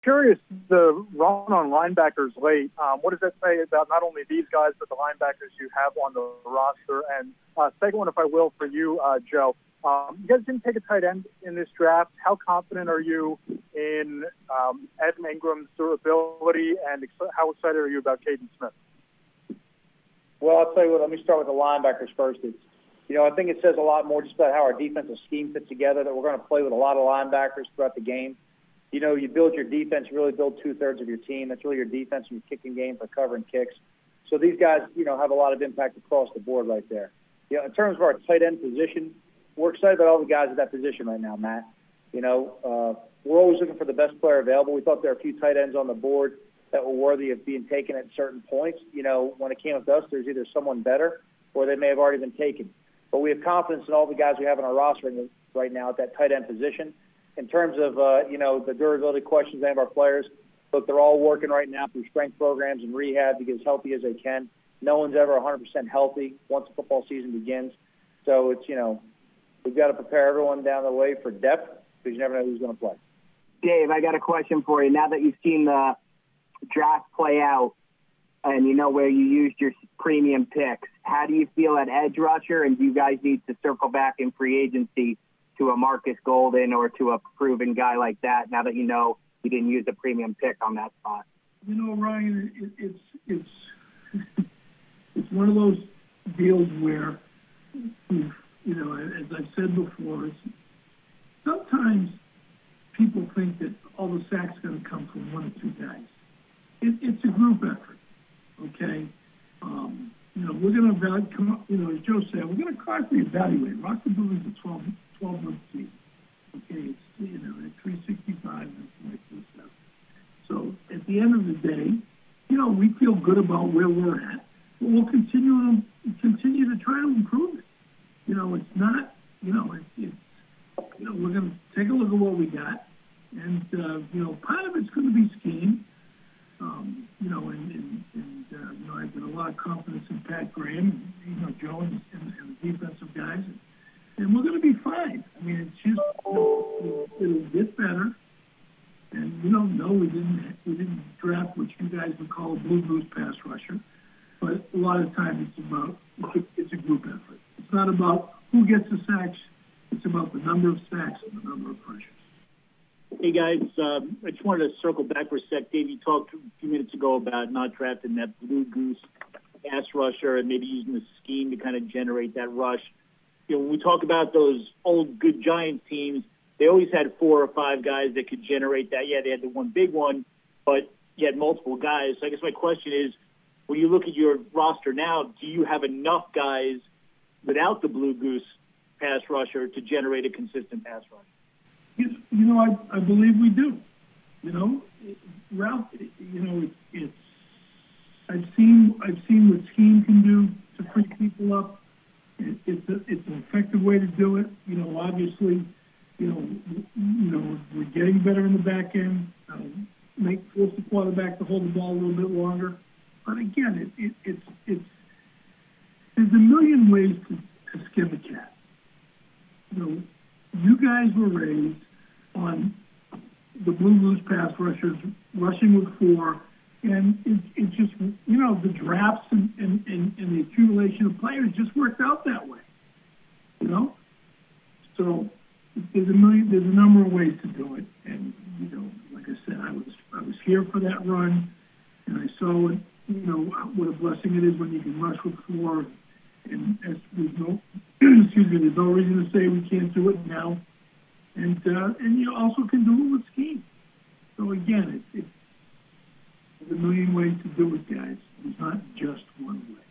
Curious, the run on linebackers late, what does that say about not only these guys, but the linebackers you have on the roster? And second one, if I will, for you, Joe. You guys didn't take a tight end in this draft. How confident are you in Evan Ingram's durability, and how excited are you about Caden Smith? Well, I'll tell you what, let me start with the linebackers first. I think it says a lot more just about how our defensive scheme fits together, that we're going to play with a lot of linebackers throughout the game. You build your defense, you really build two-thirds of your team. That's really your defense and your kicking game for covering kicks. So these guys, have a lot of impact across the board right there. In terms of our tight end position, we're excited about all the guys at that position right now, Matt. We're always looking for the best player available. We thought there were a few tight ends on the board that were worthy of being taken at certain points. When it came up to us, there's either someone better or they may have already been taken. But we have confidence in all the guys we have on our roster right now at that tight end position. In terms of, the durability questions of our players, look, they're all working right now through strength programs and rehab to get as healthy as they can. No one's ever 100% healthy once the football season begins. So it's, we've got to prepare everyone down the way for depth because you never know who's going to play. Dave, I got a question for you. Now that you've seen the draft play out and you know where you used your premium picks, how do you feel at edge rusher, and do you guys need to circle back in free agency to a Marcus Golden or to a proven guy like that now that you know you didn't use a premium pick on that spot? Ryan, it's one of those deals where, as I've said before, sometimes people think that all the sacks are going to come from one or two guys. It's a group effort, okay? We're going to evaluate, as Joe said, we're going to constantly evaluate. Roster building is a 12-month season. Okay, it's, at 365 and like this. So at the end of the day, we feel good about where we're at, but we'll continue to try to improve it. It's not, we're going to take a look at what we got, and part of it's going to be scheme. I have a lot of confidence in Pat Graham, Joe and the defensive guys, and we're going to be fine. I mean, it's just it'll get better. And no, we didn't draft what you guys would call a blue goose pass rusher, but a lot of times it's a group effort. It's not about who gets the sacks; it's about the number of sacks and the number of pressures. Hey, guys, I just wanted to circle back for a sec. Dave, you talked a few minutes ago about not drafting that blue goose pass rusher and maybe using the scheme to kind of generate that rush. When we talk about those old good Giants teams, they always had 4 or 5 guys that could generate that. Yeah, they had the one big one, but you had multiple guys. So I guess my question is, when you look at your roster now, do you have enough guys without the blue goose pass rusher to generate a consistent pass rush? I believe we do. Ralph, it's I've seen what scheme can do to free people up. It's an effective way to do it. Obviously, we're getting better in the back end. Force the quarterback to hold the ball a little bit longer. But again, it's there's a million ways to skin a cat. You guys were raised on the blue goose pass rushers rushing with 4, and it just the drafts and the accumulation of players just worked out that way. So there's a number of ways to do it, and like I said, I was here for that run, and I saw it. What a blessing it is when you can rush with 4, and there's no there's no reason to say we can't do it now. And you also can do it with scheme. So again, there's a million ways to do it, guys. It's not just one way.